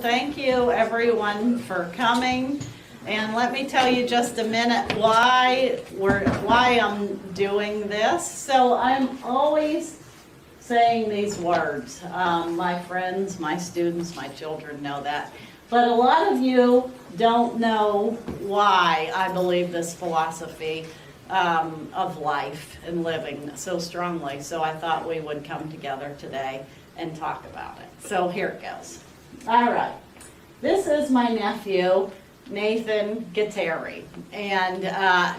Thank you everyone for coming, and let me tell you just a minute why I'm doing this. So I'm always saying these words. My friends, my students, my children know that. But a lot of you don't know why I believe this philosophy of life and living so strongly. So I thought we would come together today and talk about it. So here it goes. All right. This is my nephew, Nathan Gatteri. And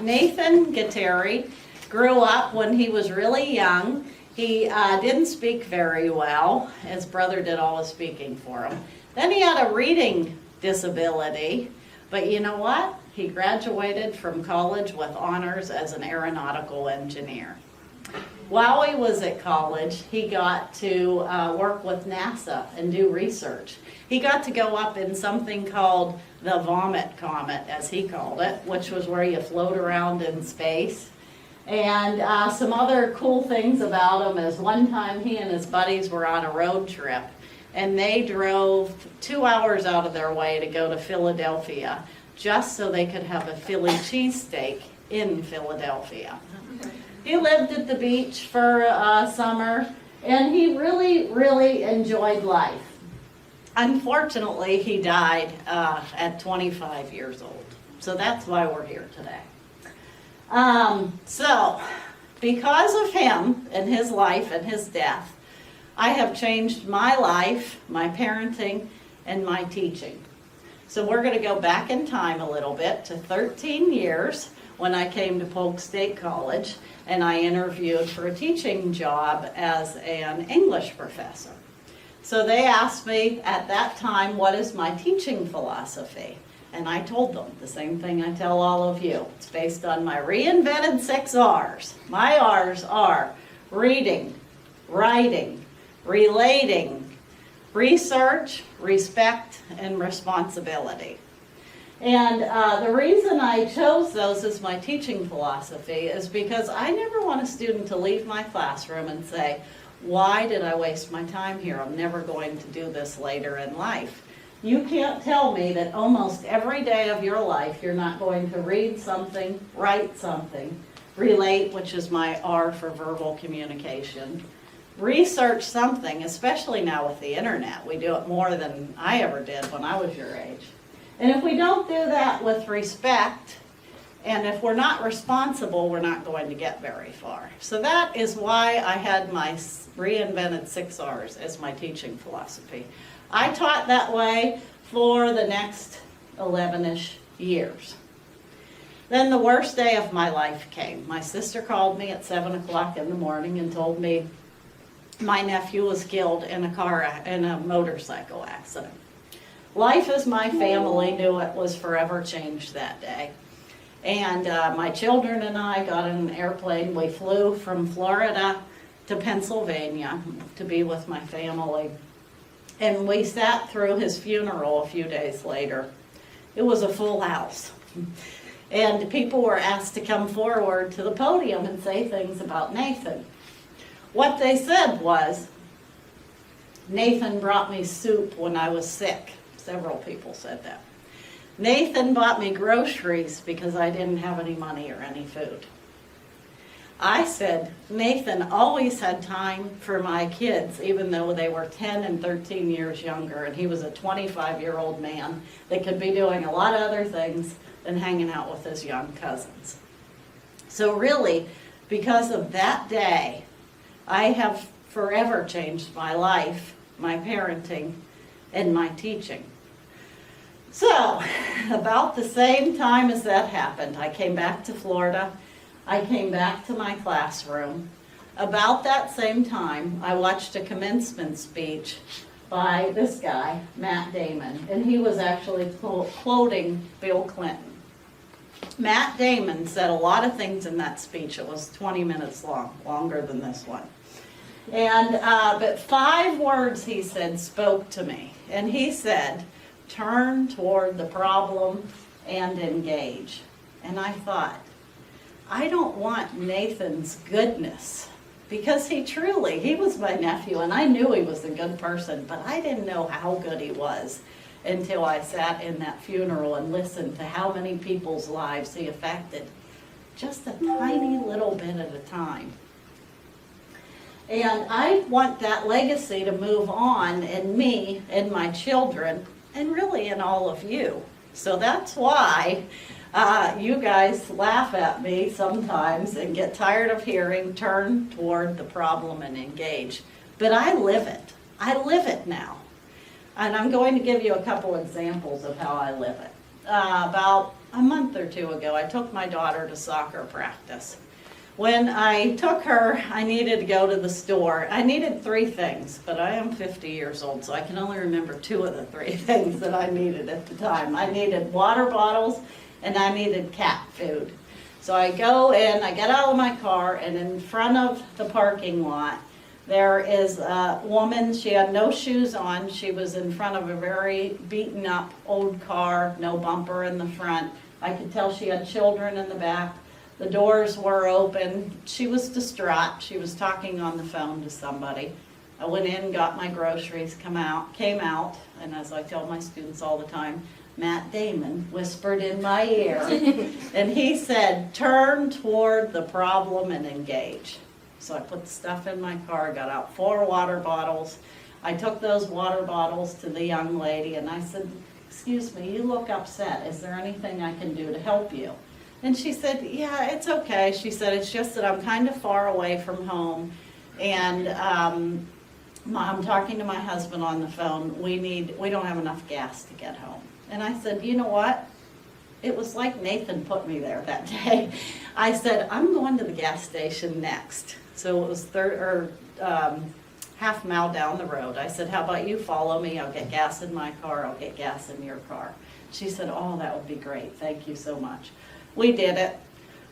Nathan Gatteri grew up when he was really young. He didn't speak very well. His brother did all the speaking for him. Then he had a reading disability. But you know what? He graduated from college with honors as an aeronautical engineer. While he was at college, he got to work with NASA and do research. He got to go up in something called the Vomit Comet, as he called it, which was where you float around in space. And some other cool things about him is one time he and his buddies were on a road trip, and they drove 2 hours out of their way to go to Philadelphia just so they could have a Philly cheesesteak in Philadelphia. He lived at the beach for summer, and he really, really enjoyed life. Unfortunately, he died at 25 years old. So that's why we're here today. So, because of him and his life and his death, I have changed my life, my parenting, and my teaching. So we're going to go back in time a little bit to 13 years when I came to Polk State College, and I interviewed for a teaching job as an English professor. So they asked me at that time, what is my teaching philosophy? And I told them the same thing I tell all of you. It's based on my reinvented 6 R's. My R's are reading, writing, relating, research, respect, and responsibility. And the reason I chose those as my teaching philosophy is because I never want a student to leave my classroom and say, why did I waste my time here? I'm never going to do this later in life. You can't tell me that almost every day of your life you're not going to read something, write something, relate, which is my R for verbal communication, research something, especially now with the internet. We do it more than I ever did when I was your age. And if we don't do that with respect, and if we're not responsible, we're not going to get very far. So that is why I had my reinvented 6 R's as my teaching philosophy. I taught that way for the next 11-ish years. Then the worst day of my life came. My sister called me at 7 o'clock in the morning and told me my nephew was killed in a motorcycle accident. Life as my family knew it was forever changed that day. And my children and I got in an airplane. We flew from Florida to Pennsylvania to be with my family. And we sat through his funeral a few days later. It was a full house. And people were asked to come forward to the podium and say things about Nathan. What they said was, Nathan brought me soup when I was sick. Several people said that. Nathan bought me groceries because I didn't have any money or any food. I said, Nathan always had time for my kids, even though they were 10 and 13 years younger, and he was a 25-year-old man that could be doing a lot of other things than hanging out with his young cousins. So really, because of that day, I have forever changed my life, my parenting, and my teaching. So, about the same time as that happened, I came back to Florida. I came back to my classroom. About that same time, I watched a commencement speech by this guy, Matt Damon, and he was actually quoting Bill Clinton. Matt Damon said a lot of things in that speech. It was 20 minutes long, longer than this one. And but 5 words he said spoke to me. And he said, turn toward the problem and engage. And I thought, I don't want Nathan's goodness, because he was my nephew, and I knew he was a good person, but I didn't know how good he was. until I sat in that funeral and listened to how many people's lives he affected, just a tiny little bit at a time. And I want that legacy to move on in me and my children, and really in all of you. So that's why you guys laugh at me sometimes and get tired of hearing turn toward the problem and engage. But I live it. I live it now. And I'm going to give you a couple examples of how I live it. About a month or two ago, I took my daughter to soccer practice. When I took her, I needed to go to the store. I needed 3 things, but I am 50 years old, so I can only remember 2 of the 3 things that I needed at the time. I needed water bottles, and I needed cat food. So I go in, I get out of my car, and in front of the parking lot, there is a woman. She had no shoes on. She was in front of a very beaten up old car, no bumper in the front. I could tell she had children in the back. The doors were open. She was distraught. She was talking on the phone to somebody. I went in, got my groceries, came out, and as I tell my students all the time, Matt Damon whispered in my ear, and he said, turn toward the problem and engage. So I put the stuff in my car, got out 4 water bottles. I took those water bottles to the young lady, and I said, excuse me, you look upset. Is there anything I can do to help you? And she said, yeah, it's okay. She said, it's just that I'm kind of far away from home, and I'm talking to my husband on the phone. We don't have enough gas to get home. And I said, you know what? It was like Nathan put me there that day. I said, I'm going to the gas station next. So it was half mile down the road. I said, how about you follow me? I'll get gas in my car. I'll get gas in your car. She said, oh, that would be great. Thank you so much. We did it.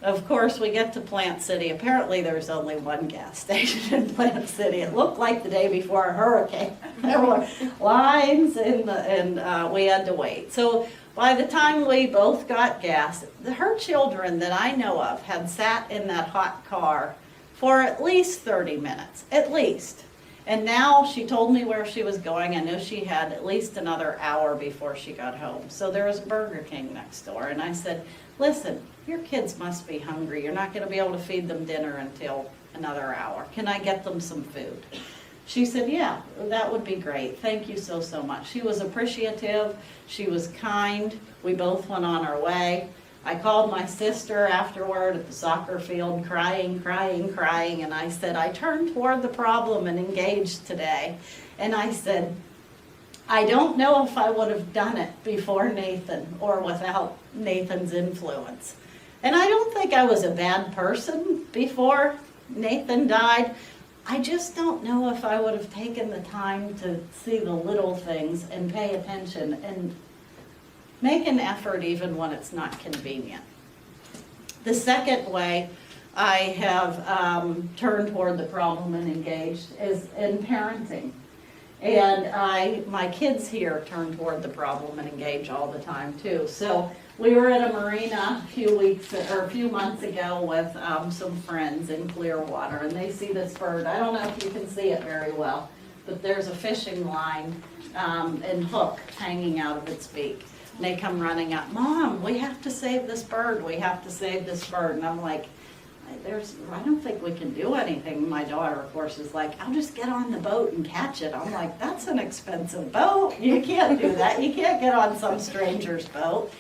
Of course, we get to Plant City. Apparently, there's only 1 gas station in Plant City. It looked like the day before a hurricane. There were lines, and we had to wait. So by the time we both got gas, her children that I know of had sat in that hot car for at least 30 minutes, at least. And now she told me where she was going. I know she had at least another hour before she got home. So there was Burger King next door. And I said, listen, your kids must be hungry. You're not going to be able to feed them dinner until another hour. Can I get them some food? She said, yeah, that would be great. Thank you so, so much. She was appreciative. She was kind. We both went on our way. I called my sister afterward at the soccer field, crying, and I said, I turned toward the problem and engaged today. And I said, I don't know if I would have done it before Nathan or without Nathan's influence. And I don't think I was a bad person before Nathan died. I just don't know if I would have taken the time to see the little things and pay attention and make an effort even when it's not convenient. The second way I have turned toward the problem and engaged is in parenting. And my kids here turn toward the problem and engage all the time too. So we were at a marina a few months ago with some friends in Clearwater, and they see this bird. I don't know if you can see it very well, but there's a fishing line and hook hanging out of its beak. And they come running up, Mom, we have to save this bird. We have to save this bird. And I'm like, I don't think we can do anything. My daughter, of course, is like, I'll just get on the boat and catch it. I'm like, that's an expensive boat. You can't do that. You can't get on some stranger's boat.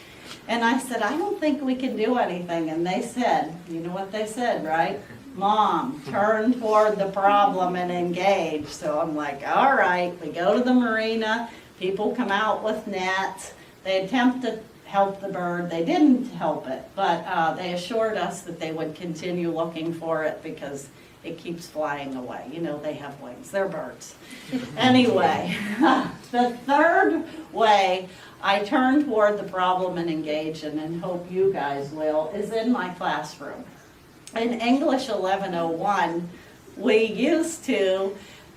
And I said, I don't think we can do anything. And they said, you know what they said, right? Mom, turn toward the problem and engage. So I'm like, all right. We go to the marina. People come out with nets. They attempt to help the bird. They didn't help it, but they assured us that they would continue looking for it because it keeps flying away. You know, they have wings. They're birds. Anyway, the third way I turn toward the problem and engage, and hope you guys will, is in my classroom. In English 1101, we used to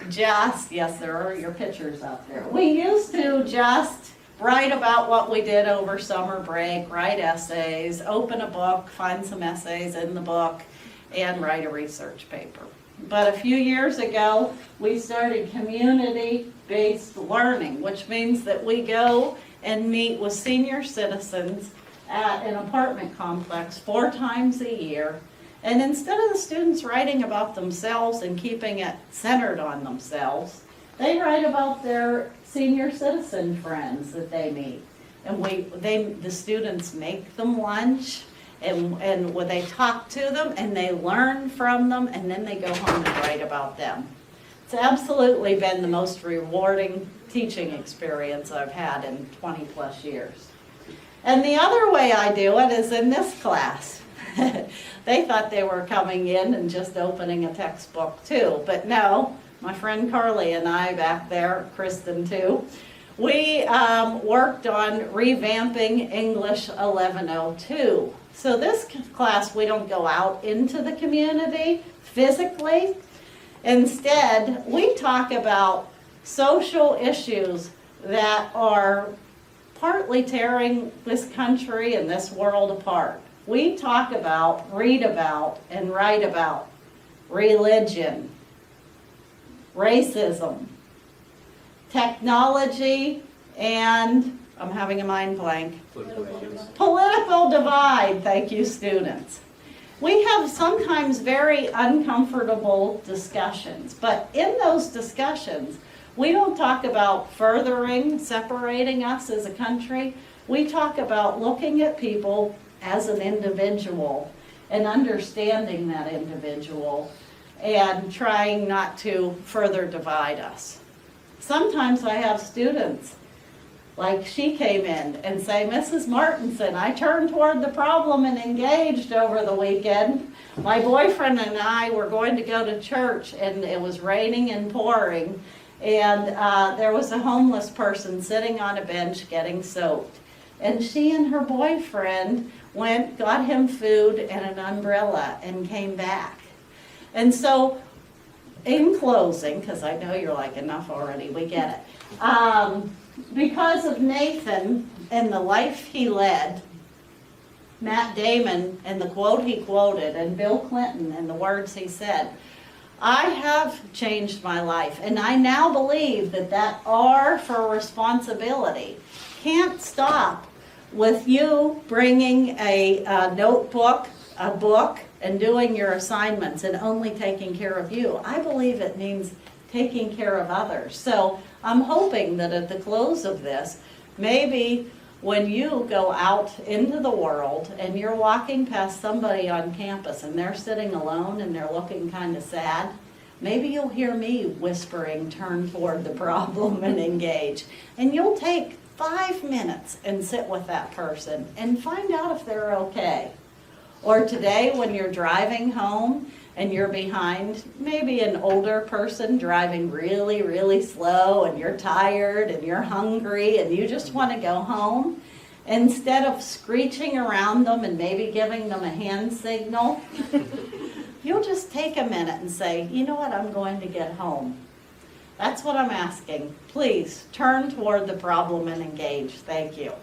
just, yes, there are your pictures up there. We used to just write about what we did over summer break, write essays, open a book, find some essays in the book, and write a research paper. but a few years ago, we started community-based learning, which means that we go and meet with senior citizens at an apartment complex 4 times a year. And instead of the students writing about themselves and keeping it centered on themselves, they write about their senior citizen friends that they meet. And the students make them lunch, and when they talk to them, and they learn from them, and then they go home and write about them. It's absolutely been the most rewarding teaching experience I've had in 20 plus years. And the other way I do it is in this class. They thought they were coming in and just opening a textbook too, but no, my friend Carly and I back there, Kristen too, we worked on revamping English 1102. So this class, we don't go out into the community physically. Instead, we talk about social issues that are partly tearing this country and this world apart. We talk about, read about, and write about religion, racism, technology, and I'm having a mind blank. Political divide, thank you, students. We have sometimes very uncomfortable discussions, but in those discussions, we don't talk about furthering, separating us as a country. We talk about looking at people as an individual and understanding that individual and trying not to further divide us. Sometimes I have students, like she came in and say, Mrs. Martinson, I turned toward the problem and engaged over the weekend. My boyfriend and I were going to go to church and it was raining and pouring, and there was a homeless person sitting on a bench getting soaked. And she and her boyfriend went, got him food and an umbrella and came back. And so, in closing, because I know you're like, enough already, we get it. Because of Nathan and the life he led, Matt Damon and the quote he quoted, and Bill Clinton and the words he said, I have changed my life. And I now believe that R for responsibility can't stop with you bringing a notebook, a book, and doing your assignments and only taking care of you. I believe it means taking care of others. So I'm hoping that at the close of this, maybe when you go out into the world and you're walking past somebody on campus and they're sitting alone and they're looking kind of sad, maybe you'll hear me whispering, turn toward the problem and engage. And you'll take 5 minutes and sit with that person and find out if they're okay. Or today when you're driving home and you're behind maybe an older person driving really, really slow, and you're tired and you're hungry and you just want to go home, instead of screeching around them and maybe giving them a hand signal, you'll just take a minute and say, you know what, I'm going to get home. That's what I'm asking. Please turn toward the problem and engage. Thank you.